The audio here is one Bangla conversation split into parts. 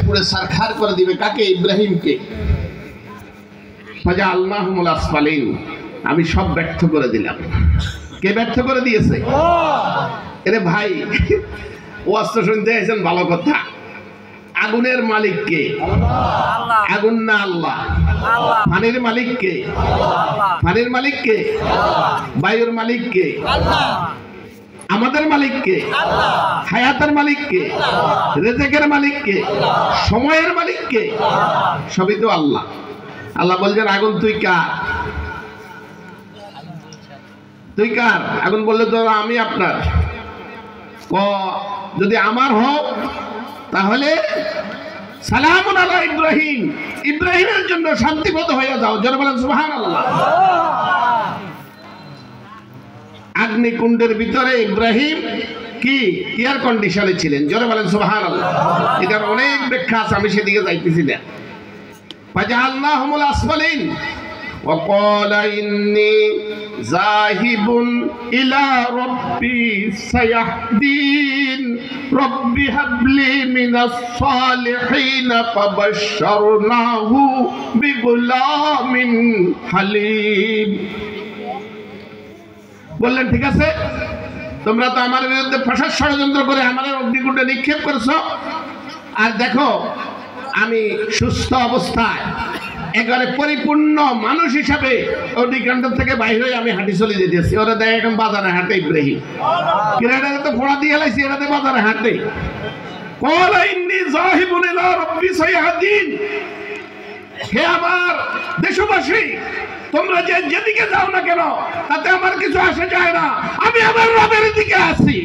পুড়ে সারখার করে দিবে। কাকে? ইব্রাহিমকে। ফাজআলনাহুমুল আসফালিন, আমি সব ব্যর্থ করে দিলাম। কে ব্যর্থ করে দিয়েছে? আরে ভাই, ওয়াজ তো শুনতে এসেছেন, ভালো কথা। আগুনের মালিক কে? আগুন না আল্লাহ? পানির মালিক কে? পানির মালিক কে? বায়ুর মালিক কে? আমাদের মালিক কে? হায়াতের মালিক কে? রিজিকের মালিক কে? সময়ের মালিক কে? সবই তো আল্লাহ। আল্লাহ বলছেন আগুন তুই কার? তুই কার? আগুন বললে তো আমি আপনার। যদি আমার হোক তাহলে সালামুন আলা ইব্রাহিম, ইব্রাহিমের জন্য শান্তিবোধ হয়ে যাও। জোরে বলেন সুবহানাল্লাহ। আগ্নিকুণ্ডের ভিতরে ইব্রাহিম কি এয়ার কন্ডিশনে ছিলেন। জোরে বলেন সুবহানাল্লাহ। এটার অনেক ব্যাখ্যা আছে, আমি সেদিকে যাইতেছি না। ফাজআলনাহুমুল আসফালিন وقال إني ذاهب إلى ربي سيهدين رب هب لي من الصالحين فبشرناه بغلام حليم। বললেন ঠিক আছে, তোমরা তো আমার বিরুদ্ধে ফাঁসার ষড়যন্ত্র করে আমার অগ্নিকুণ্ডে নিক্ষেপ করেছো, আর দেখো আমি সুস্থ অবস্থায় একেবারে পরিপূর্ণ মানুষ হিসাবে অগ্নিকাণ্ড থেকে বাইরে হয়ে আমি হাঁটি চলে যেতেছি। ওরা দেয় এখন বাজারে হাঁটে ইব্রাহিম। কিরাটাকে তো ফোড়া দিয়ে লাইছি, এরাতে বাজারে হাঁটে। ক্বালা ইন্নী যাহিবুন ইলা রাব্বি সায়াহদিন। হে আমার দেশবাসী, তোমরা যেদিকে যাও না কেন তাতে আমার কিছু আসে যায় না, আমি আমার রবের দিকে আছি।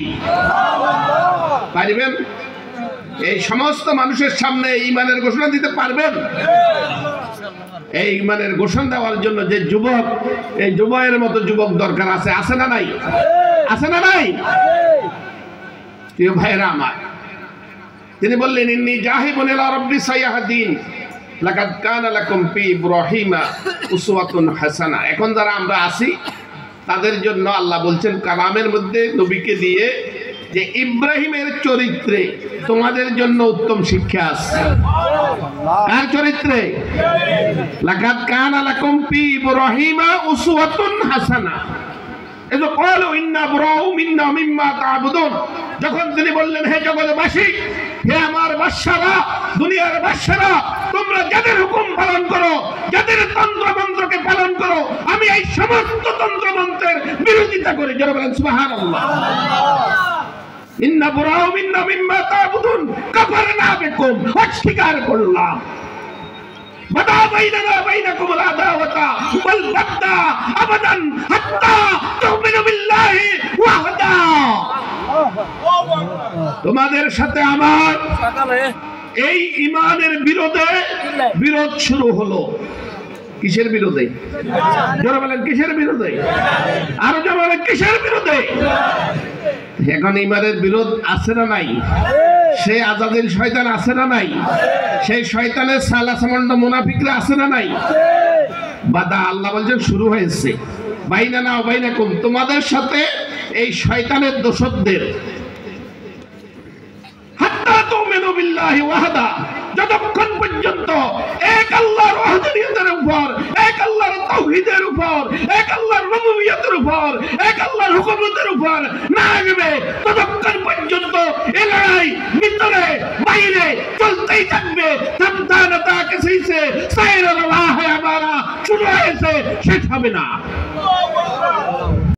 পারবেন এই সমস্ত মানুষের সামনে ঈমানের ঘোষণা দিতে পারবেন? এই ঈমানের ঘোষণা দেওয়ার জন্য যে যুবক, এই যুবকের মতো যুবক দরকার আছে। আছে না নাই? আছে না নাই? প্রিয় ভাইরা আমার, তিনি বললেন ইন্নী যাহিবুন ইলা রাব্বি সায়াহদিন লাকাদ কানা লাকুম ফি ইব্রাহিমা উসওয়াতুন হাসানা। এখন যারা আমরা আছি তাদের জন্য আল্লাহ বলছেন কালামের মধ্যে নবীকে দিয়ে যে ইব্রাহিমের চরিত্রে তোমাদের জন্য উত্তম শিক্ষা আছে। কার চরিত্রে? লাকাদ কানা লাকুম ফি ইব্রাহিমা উসওয়াতুন হাসানা। এজো ক্বালু ইন্না বুরাউ মিন্না মিম্মা তা'বুদুন। যখন তিনি বললেন হে জগৎবাসী, হে আমার বাদশারা, দুনিয়ার বাদশারা, তোমরা যাদের হুকুম পালন করো, যাদের তন্ত্রমন্ত্রকে পালন করো, আমি এই সমস্ত তন্ত্রমন্ত্রের বিরোধিতা করি। যারা বলেন সুবহানাল্লাহ। ইন্না বুরাউ মিন্না মিম্মা তা'বুদুন কাফারনা বিকুম, অস্বীকার করলাম। বাদা বাইনানা বাইনাকুমুল আদাওয়াতা ওয়াল বাগদা আবাদান হাত্তা তুমিনু বিল্লাহি ওয়াহদা। তোমাদের সাথে আমার এই ঈমানের বিরোধে বিরোধ শুরু হলো। কিসের বিরোধে? যারা বলেন কিসের বিরোধে? আরো যারা বলেন কিসের বিরোধে? এখন ঈমানের বিরোধ আছে না নাই? সেই আজাদিল শয়তান আছে না নাই? সেই শয়তানের সালাসমন্ড মুনাফিকরা আছে না নাই? বাদা, আল্লাহ বলছেন শুরু হয়েছে। বাইনানা ওয়া বাইনাকুম, তোমাদের সাথে এই শয়তানের দোসরদের। হাত্তা তুমিনু বিল্লাহি ওয়াহদা, যতক্ষণ পর্যন্ত এক আল্লাহর ওয়াহদানিয়তের উপর, এক আল্লাহর তাওহীদের উপর, এক আল্লাহর রুবুবিয়তের উপর, এক আল্লাহর হুকুমতের উপর না আসবে, ততক্ষণ পর্যন্ত এই লড়াই ভিতরে বাইরে চলতেই থাকবে। সাবধানতা কিসে সাইরা রাহ হামারা শুরু হয়েছে, শেষ হবে না।